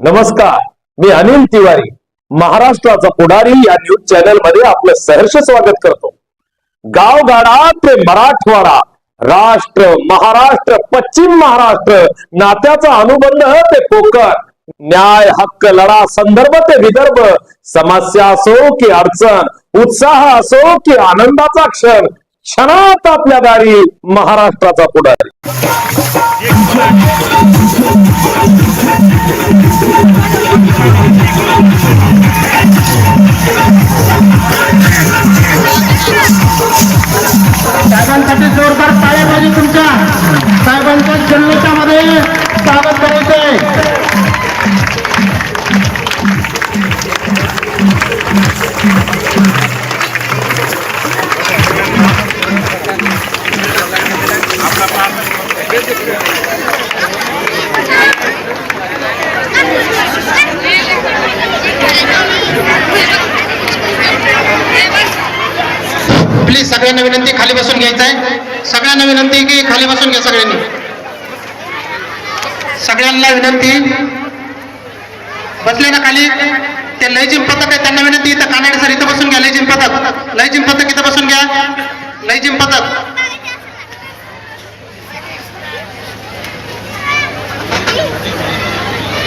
नमस्कार, मी अनिल तिवारी महाराष्ट्राचा पुढारी या न्यूज चॅनल मध्ये आपलं सहर्ष स्वागत करतो। गावगाडा ते मराठवाडा, राष्ट्र महाराष्ट्र पश्चिम महाराष्ट्र, नात्याचा अनुबंध ते कोकण, न्याय हक्क लढा संदर्भ ते विदर्भ, समस्या असो की अडचण, उत्साह असो की आनंदाचा क्षण, क्षणात आपल्या दारी महाराष्ट्राचा पुढारी। साहेबांसाठी जोरदार टाळ्या पाहिजे। तुमच्या साहेबांच्या जल्लोषामध्ये स्वागत करायचंय। प्लीज सगळ्यांना विनंती खाली बसून घ्यायचं आहे। सगळ्यांना विनंती की खाली बसून घ्या। सगळ्यांना विनंती, बसले ना खाली। ते लयजिम पथक आहे त्यांना विनंती, इथं कानाडे सर इथं बसून घ्या। लयजिम पथक इथं बसून घ्या। लयजिम पथक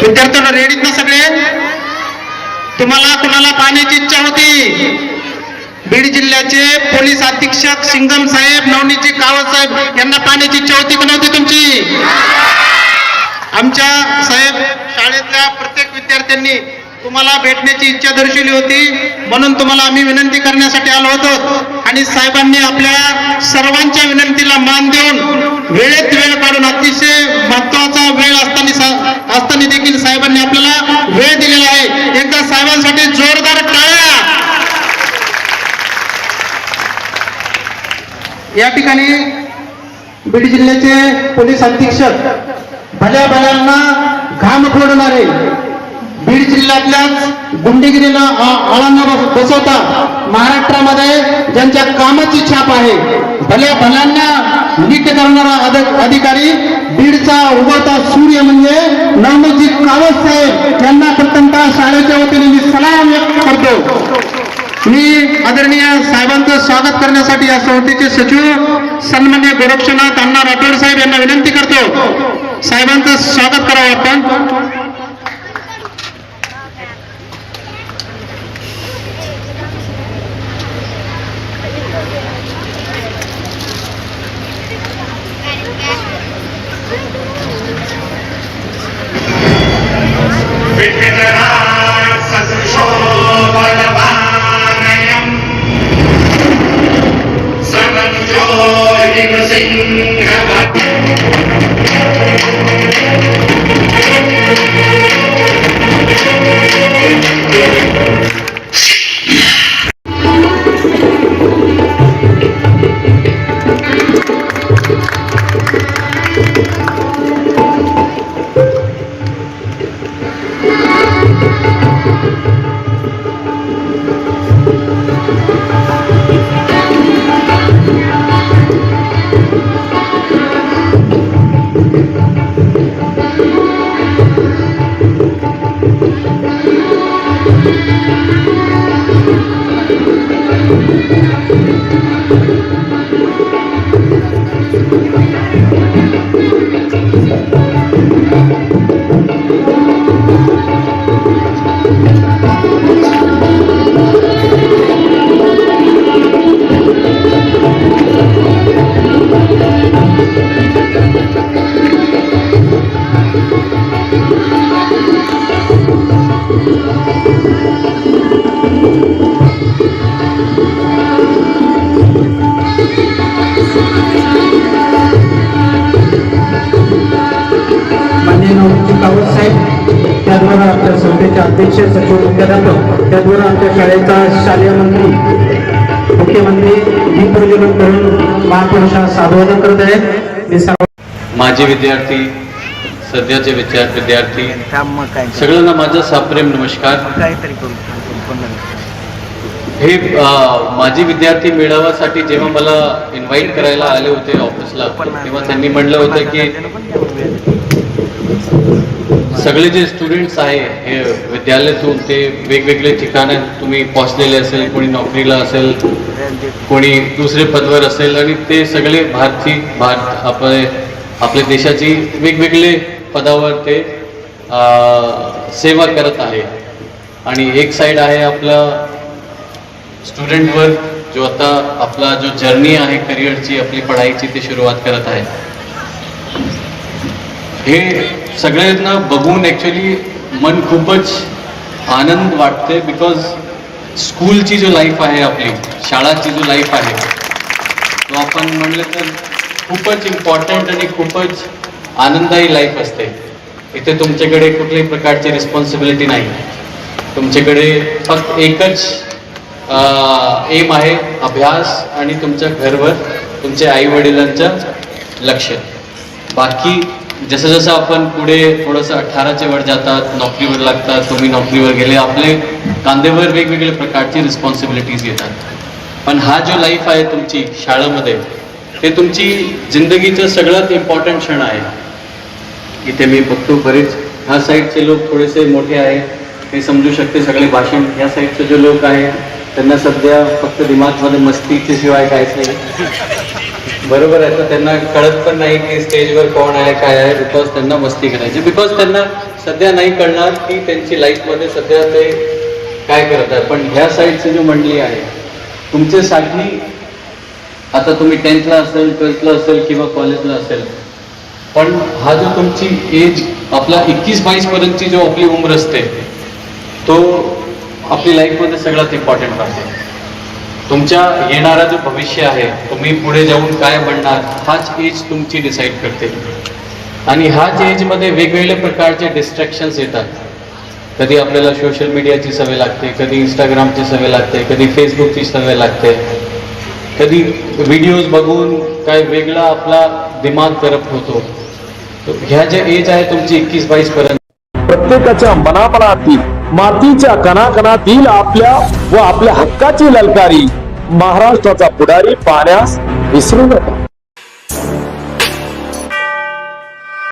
विद्यार्थ्यांना रेडीत ना सगळे? तुम्हाला कुणाला पाहण्याची इच्छा होती? बीड जिल्ह्याचे पोलीस अधीक्षक सिंगम साहेब, नवनीतजी कावत साहेब यांना पाहण्याची इच्छा होती की नव्हती तुमची? आमच्या साहेब शाळेतल्या प्रत्येक विद्यार्थ्यांनी तुम्हाला भेटण्याची इच्छा दर्शवली होती, म्हणून तुम्हाला आम्ही विनंती करण्यासाठी आलो होतो। आणि साहेबांनी आपल्या सर्वांच्या विनंतीला मान देऊन वेळेत वेळ काढून, अतिशय महत्वाचा वेळ असताना देखील साहेबांनी आपल्याला वेळ दिलेला आहे। एकदा साहेबांसाठी जोरदार टाळ्या। या ठिकाणी बीड जिल्ह्याचे पोलीस अधीक्षक भल्या भल्यांना घाम फोडणारे, बीड जिल्ह्यातल्याच गुंडगिरीला आळा न बसवता महाराष्ट्रामध्ये ज्यांच्या कामाची छाप आहे, भल्या भल्यांना नीट करणारा अधिकारी, बीडचा उगवता सूर्य म्हणजे नवनीतजी कावत साहेब यांना प्रथमतः शाळेच्या वतीने मी सलाम व्यक्त करतो। मी आदरणीय साहेबांचं स्वागत करण्यासाठी या संस्थेचे सचिव सन्मान्य गोरक्षनाथ अण्णा राठोड साहेब यांना विनंती करतो, साहेबांचं स्वागत करावं आपण। त्याचबरोबर आमच्या संस्थेचे अध्यक्ष सचिव मुख्याध्यापक, त्याचबरोबर आमच्या शाळेचा शालेय मंत्री मुख्यमंत्री दीपप्रज्वलन करून महापुरुषांना साधुवादन करत आहेत। माजी विद्यार्थी, सध्याचे विद्यार्थी सगळ्यांना माझा साप्रेम नमस्कार। हे माजी विद्यार्थी मेळाव्यासाठी जेव्हा मला इन्व्हाइट करायला आले होते ऑफिसला, तेव्हा त्यांनी म्हटलं होतं की सगळे जे स्टुडंट्स आहे हे विद्यालयातून ते वेगवेगळे ठिकाणी तुम्ही पोहोचलेले असेल, कोणी नोकरीला असेल, कोणी दुसरे पदवर असेल, आणि ते सगळे आपल्या देशाची वेगवेगळे पदावर ते सेवा करत आहे. आणि एक साईड आहे आपला स्टुडंटवर जो आता आपला जो जर्नी आहे करिअरची, आपली पढाईची, ती सुरुवात करत आहे. हे सगळ्यांना बघून ॲक्च्युली मन खूपच आनंद वाटते, बिकॉज स्कूलची जो लाईफ आहे, आपली शाळाची जो लाईफ आहे, तो आपण म्हणलं तर खूपच इम्पॉर्टंट आणि खूपच आनंददायी लाईफ असते. इथे तुमच्याकडे कुठल्याही प्रकारची रिस्पॉन्सिबिलिटी नाही. तुमच्याकडे फक्त एकच एम आहे, अभ्यास आणि तुमच्या घरवर तुमच्या आई वडिलांचं लक्ष. बाकी जसं जसं आपण पुढे थोडंसं 18च्या वर जातात, नोकरीवर लागतात, तुम्ही नोकरीवर गेले, आपले कांद्यावर वेगवेगळे प्रकारची रिस्पॉन्सिबिलिटीज येतात. पण हा जो लाईफ आहे तुमची शाळेमध्ये, ते तुमची जिंदगीचं सगळ्यात इम्पॉर्टंट क्षण आहे. इथे मी बघतो बरेच ह्या साईडचे लोक थोडेसे मोठे आहे, ते समजू शकते सगळे भाषण. ह्या साईडचे जे लोक आहे त्यांना सध्या फक्त दिमागमध्ये मस्तीच्या शिवाय काहीच नाही. बरोबर आहे, तर त्यांना कळत पण नाही की स्टेजवर कोण आहे काय आहे, बिकॉज त्यांना मस्ती करायची, बिकॉज त्यांना सध्या नाही कळणार की त्यांची लाईफमध्ये सध्या ते काय करत आहे. पण ह्या साईडची जी मंडळी आहे तुमच्यासाठी, आता तुम्ही 10thला असेल, 12thला असेल किंवा कॉलेजला असेल, पण हा जो तुमची एज आपला 21-22 पर्यंतची जो आपली उम्र असते, तो आपली लाईफमध्ये सगळ्यात इम्पॉर्टंट असते. तुमच्या येणारा जो भविष्य आहे, तुम्ही पुढे जाऊन काय बनणार, हाच एज तुमची डिसाईड करते. आणि ह्याच एजमध्ये वेगवेगळ्या प्रकारचे डिस्ट्रॅक्शन्स येतात. कधी आपल्याला सोशल मीडियाची सवय लागते, कधी इंस्टाग्रामची सवय लागते, कधी फेसबुकची सवय लागते, कधी व्हिडिओज बघून काय वेगळा आपला दिमाग करप्ट होतो. ह्या ज्या एज आहे तुमची 21-22 पर्यंत, प्रत्येकाच्या मनामनातील मातीच्या कणाकणातील आपल्या व आपल्या हक्काची ललकारी महाराष्ट्राचा पुढारी पाहण्यास विसरू नका.